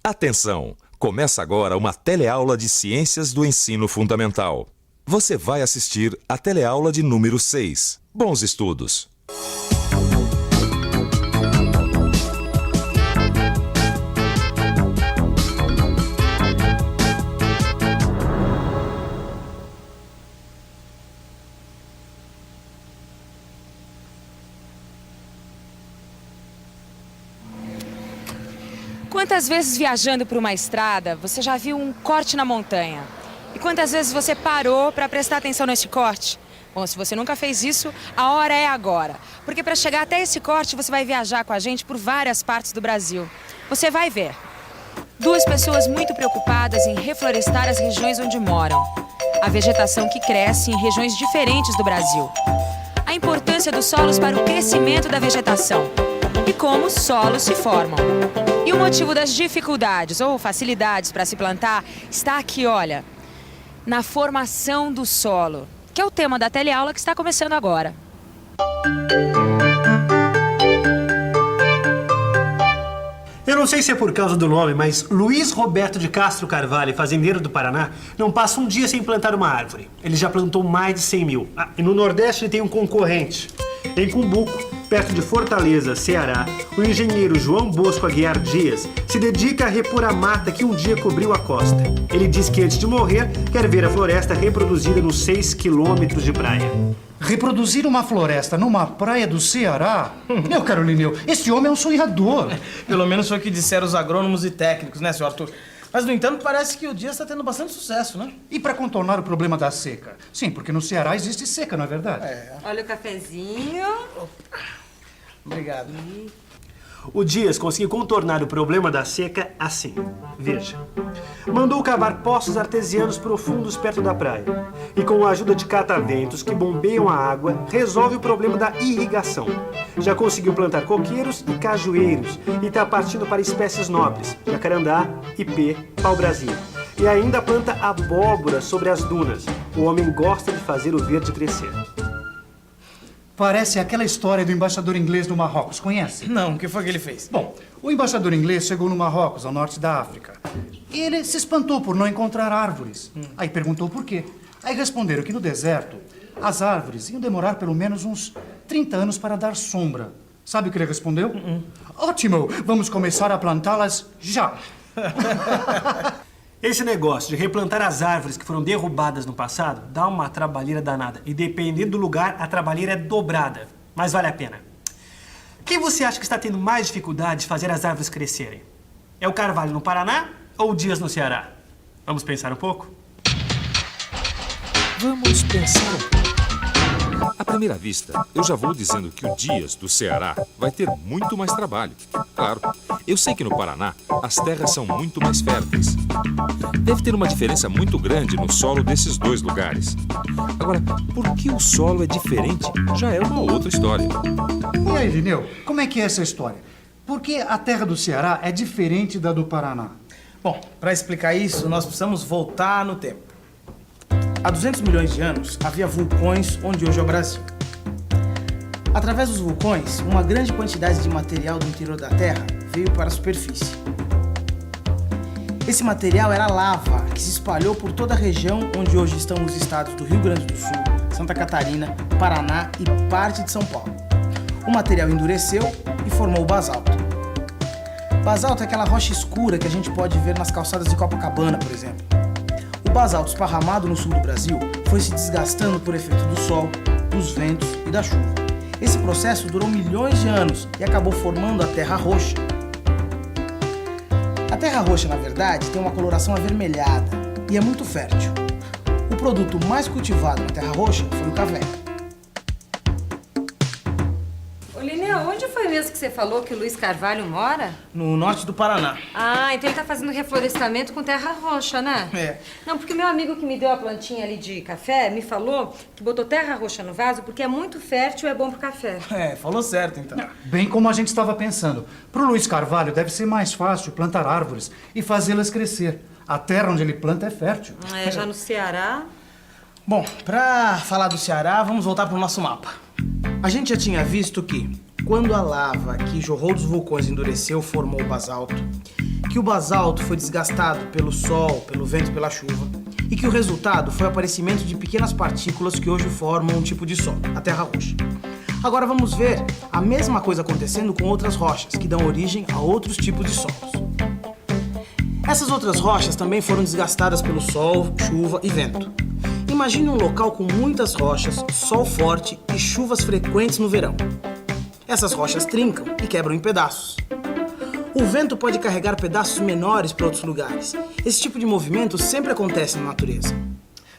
Atenção! Começa agora uma teleaula de Ciências do Ensino Fundamental. Você vai assistir a teleaula de número 6. Bons estudos! Quantas vezes viajando por uma estrada você já viu um corte na montanha? E quantas vezes você parou para prestar atenção nesse corte? Bom, se você nunca fez isso, a hora é agora. Porque para chegar até esse corte você vai viajar com a gente por várias partes do Brasil. Você vai ver. Duas pessoas muito preocupadas em reflorestar as regiões onde moram. A vegetação que cresce em regiões diferentes do Brasil. A importância dos solos para o crescimento da vegetação. E como os solos se formam. E o motivo das dificuldades ou facilidades para se plantar está aqui, olha, na formação do solo, que é o tema da teleaula que está começando agora. Eu não sei se é por causa do nome, mas Luiz Roberto de Castro Carvalho, fazendeiro do Paraná, não passa um dia sem plantar uma árvore. Ele já plantou mais de 100 mil. E no Nordeste ele tem um concorrente. Em Cumbuco, perto de Fortaleza, Ceará, o engenheiro João Bosco Aguiar Dias se dedica a repor a mata que um dia cobriu a costa. Ele diz que antes de morrer, quer ver a floresta reproduzida nos 6 quilômetros de praia. Reproduzir uma floresta numa praia do Ceará? Meu caro Lineu, esse homem é um sonhador. Pelo menos foi o que disseram os agrônomos e técnicos, né, senhor Arthur? Mas, no entanto, parece que o Dias está tendo bastante sucesso, né? E para contornar o problema da seca? Sim, porque no Ceará existe seca, não é verdade? Olha o cafezinho. Obrigado. O Dias conseguiu contornar o problema da seca assim. Veja. Mandou cavar poços artesianos profundos perto da praia. E com a ajuda de cataventos que bombeiam a água, resolve o problema da irrigação. Já conseguiu plantar coqueiros e cajueiros e está partindo para espécies nobres, jacarandá, ipê, pau-brasil. E ainda planta abóbora sobre as dunas. O homem gosta de fazer o verde crescer. Parece aquela história do embaixador inglês no Marrocos, conhece? Não, o que foi que ele fez? Bom, o embaixador inglês chegou no Marrocos, ao norte da África. E ele se espantou por não encontrar árvores. Aí perguntou por quê. Aí responderam que no deserto, as árvores iam demorar pelo menos uns 30 anos para dar sombra. Sabe o que ele respondeu? Ótimo, vamos começar a plantá-las já. Esse negócio de replantar as árvores que foram derrubadas no passado dá uma trabalheira danada. E dependendo do lugar, a trabalheira é dobrada. Mas vale a pena. Quem você acha que está tendo mais dificuldade de fazer as árvores crescerem? É o Carvalho no Paraná ou o Dias no Ceará? Vamos pensar um pouco? Vamos pensar um pouco. À primeira vista, eu já vou dizendo que o Dias, do Ceará, vai ter muito mais trabalho. Claro, eu sei que no Paraná as terras são muito mais férteis. Deve ter uma diferença muito grande no solo desses dois lugares. Agora, por que o solo é diferente já é uma outra história. E aí, Lineu, como é que é essa história? Por que a terra do Ceará é diferente da do Paraná? Bom, para explicar isso, nós precisamos voltar no tempo. Há 200 milhões de anos, havia vulcões onde hoje é o Brasil. Através dos vulcões, uma grande quantidade de material do interior da Terra veio para a superfície. Esse material era lava, que se espalhou por toda a região onde hoje estão os estados do Rio Grande do Sul, Santa Catarina, Paraná e parte de São Paulo. O material endureceu e formou o basalto. Basalto é aquela rocha escura que a gente pode ver nas calçadas de Copacabana, por exemplo. O basalto esparramado no sul do Brasil foi se desgastando por efeito do sol, dos ventos e da chuva. Esse processo durou milhões de anos e acabou formando a terra roxa. A terra roxa, na verdade, tem uma coloração avermelhada e é muito fértil. O produto mais cultivado na terra roxa foi o café. Ô, Lineu, onde foi mesmo que você falou que o Luiz Carvalho mora? No norte do Paraná. Ah, então ele tá fazendo reflorestamento com terra roxa, né? É. Não, porque meu amigo que me deu a plantinha ali de café me falou que botou terra roxa no vaso porque é muito fértil e é bom pro café. Falou certo então. Bem como a gente estava pensando. Para o Luiz Carvalho deve ser mais fácil plantar árvores e fazê-las crescer. A terra onde ele planta é fértil. Já no Ceará... Bom, para falar do Ceará, vamos voltar para o nosso mapa. A gente já tinha visto que quando a lava que jorrou dos vulcões endureceu, formou o basalto, que o basalto foi desgastado pelo sol, pelo vento e pela chuva, e que o resultado foi o aparecimento de pequenas partículas que hoje formam um tipo de solo, a terra roxa. Agora vamos ver a mesma coisa acontecendo com outras rochas, que dão origem a outros tipos de solos. Essas outras rochas também foram desgastadas pelo sol, chuva e vento. Imagine um local com muitas rochas, sol forte e chuvas frequentes no verão. Essas rochas trincam e quebram em pedaços. O vento pode carregar pedaços menores para outros lugares. Esse tipo de movimento sempre acontece na natureza.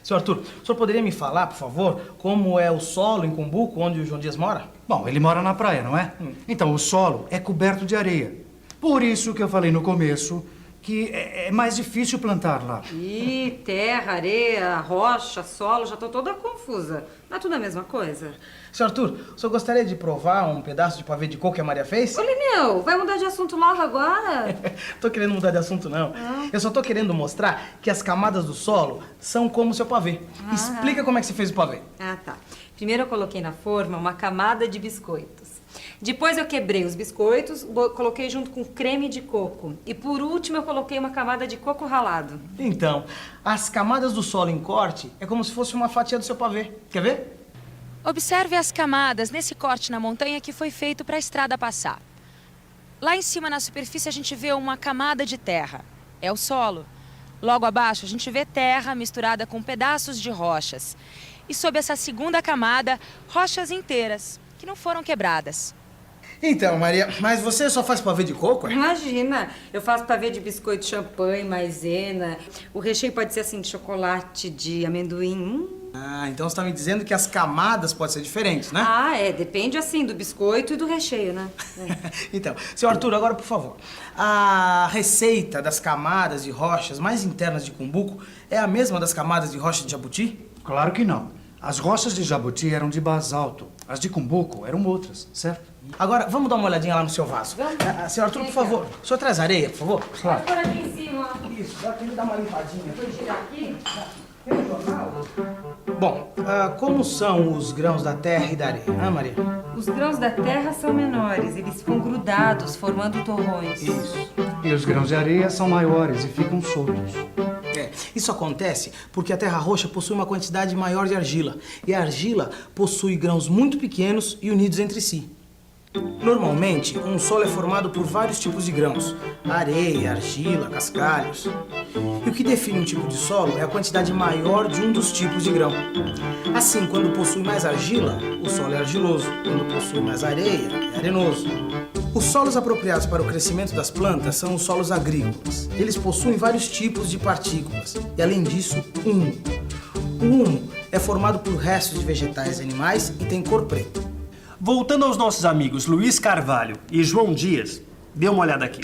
Senhor Arthur, o senhor poderia me falar, por favor, como é o solo em Cumbuco, onde o João Dias mora? Bom, ele mora na praia, não é? Então, o solo é coberto de areia. Por isso que eu falei no começo que é mais difícil plantar lá. Ih, terra, areia, rocha, solo, já tô toda confusa. Não é tudo a mesma coisa? Senhor Arthur, o senhor gostaria de provar um pedaço de pavê de coco que a Maria fez? Ô, Lineu, vai mudar de assunto logo agora? Tô querendo mudar de assunto, não. Eu só tô querendo mostrar que as camadas do solo são como o seu pavê. Explica como é que você fez o pavê. Ah, tá. Primeiro eu coloquei na forma uma camada de biscoitos. Depois eu quebrei os biscoitos, coloquei junto com creme de coco. E por último eu coloquei uma camada de coco ralado. Então, as camadas do solo em corte é como se fosse uma fatia do seu pavê. Quer ver? Observe as camadas nesse corte na montanha que foi feito para a estrada passar. Lá em cima, na superfície, a gente vê uma camada de terra. É o solo. Logo abaixo, a gente vê terra misturada com pedaços de rochas. E sob essa segunda camada, rochas inteiras, que não foram quebradas. Então, Maria, mas você só faz pavê de coco, é? Imagina, eu faço pavê de biscoito, champanhe, maisena. O recheio pode ser assim, de chocolate, de amendoim. Ah, então você tá me dizendo que as camadas podem ser diferentes, né? Ah, é, depende assim do biscoito e do recheio, né? Então, senhor Arthur, agora por favor. A receita das camadas de rochas mais internas de Cumbuco é a mesma das camadas de rocha de Jabuti? Claro que não. As rochas de Jabuti eram de basalto. As de Cumbuco eram outras, certo? Agora, vamos dar uma olhadinha lá no seu vaso. Senhor Arthur, por favor, o senhor traz areia, por favor? Claro. Por aqui em cima. Isso, dá pra ele dar uma limpadinha. Vou tirar aqui. Tem um jornal? Bom, como são os grãos da terra e da areia, Maria? Os grãos da terra são menores, eles ficam grudados, formando torrões. Isso. E os grãos de areia são maiores e ficam soltos. Isso acontece porque a terra roxa possui uma quantidade maior de argila. E a argila possui grãos muito pequenos e unidos entre si. Normalmente, um solo é formado por vários tipos de grãos: areia, argila, cascalhos. E o que define um tipo de solo é a quantidade maior de um dos tipos de grão. Assim, quando possui mais argila, o solo é argiloso. Quando possui mais areia, é arenoso. Os solos apropriados para o crescimento das plantas são os solos agrícolas. Eles possuem vários tipos de partículas e, além disso, humo. O humo é formado por restos de vegetais e animais e tem cor preta. Voltando aos nossos amigos Luiz Carvalho e João Dias, dê uma olhada aqui.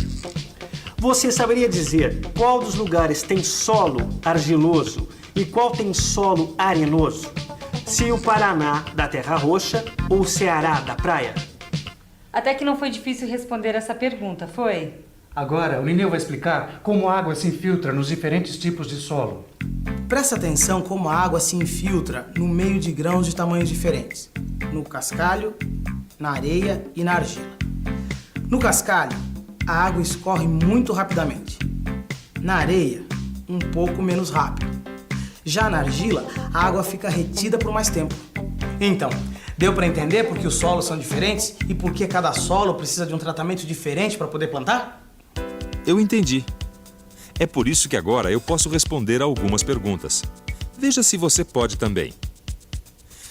Você saberia dizer qual dos lugares tem solo argiloso e qual tem solo arenoso? Se o Paraná da Terra Roxa ou o Ceará da praia? Até que não foi difícil responder essa pergunta, foi? Agora, o Lineu vai explicar como a água se infiltra nos diferentes tipos de solo. Presta atenção como a água se infiltra no meio de grãos de tamanhos diferentes. No cascalho, na areia e na argila. No cascalho, a água escorre muito rapidamente. Na areia, um pouco menos rápido. Já na argila, a água fica retida por mais tempo. Então, deu para entender por que os solos são diferentes e por que cada solo precisa de um tratamento diferente para poder plantar? Eu entendi. É por isso que agora eu posso responder a algumas perguntas. Veja se você pode também.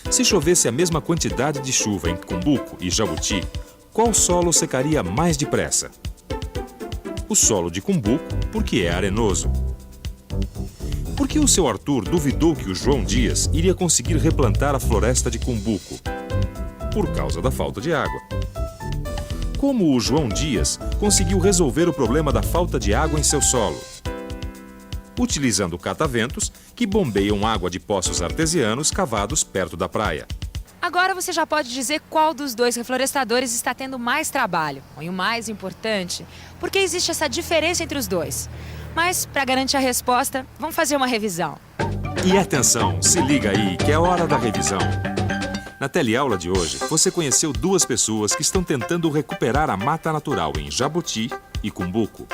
Se chovesse a mesma quantidade de chuva em Cumbuco e Jabuti, qual solo secaria mais depressa? O solo de Cumbuco, porque é arenoso. Por que o seu Arthur duvidou que o João Dias iria conseguir replantar a floresta de Cumbuco? Por causa da falta de água. Como o João Dias conseguiu resolver o problema da falta de água em seu solo? Utilizando cataventos que bombeiam água de poços artesianos cavados perto da praia. Agora você já pode dizer qual dos dois reflorestadores está tendo mais trabalho. E o mais importante, por que existe essa diferença entre os dois? Mas, para garantir a resposta, vamos fazer uma revisão. E atenção, se liga aí que é hora da revisão. Na teleaula de hoje, você conheceu duas pessoas que estão tentando recuperar a mata natural em Jabuti e Cumbuco.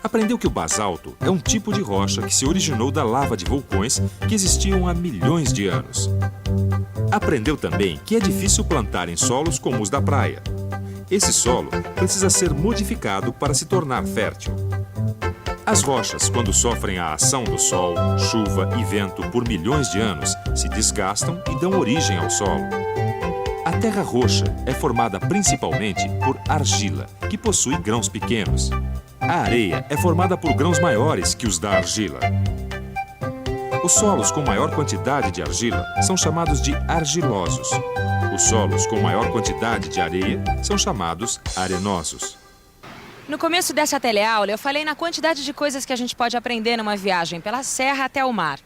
Aprendeu que o basalto é um tipo de rocha que se originou da lava de vulcões que existiam há milhões de anos. Aprendeu também que é difícil plantar em solos como os da praia. Esse solo precisa ser modificado para se tornar fértil. As rochas, quando sofrem a ação do sol, chuva e vento por milhões de anos, se desgastam e dão origem ao solo. A terra roxa é formada principalmente por argila, que possui grãos pequenos. A areia é formada por grãos maiores que os da argila. Os solos com maior quantidade de argila são chamados de argilosos. Os solos com maior quantidade de areia são chamados arenosos. No começo dessa teleaula, eu falei na quantidade de coisas que a gente pode aprender numa viagem pela serra até o mar.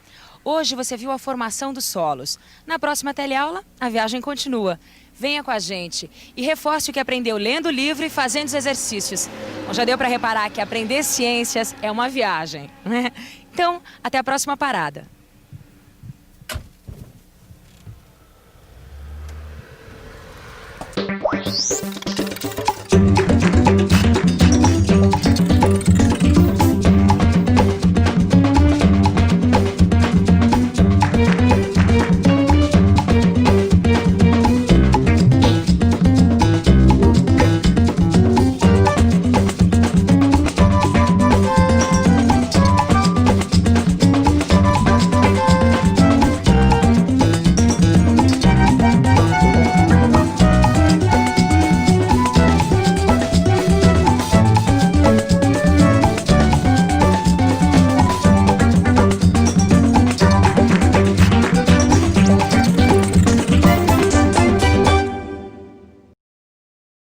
Hoje você viu a formação dos solos. Na próxima teleaula, a viagem continua. Venha com a gente e reforce o que aprendeu lendo o livro e fazendo os exercícios. Bom, já deu para reparar que aprender ciências é uma viagem, né? Então, até a próxima parada.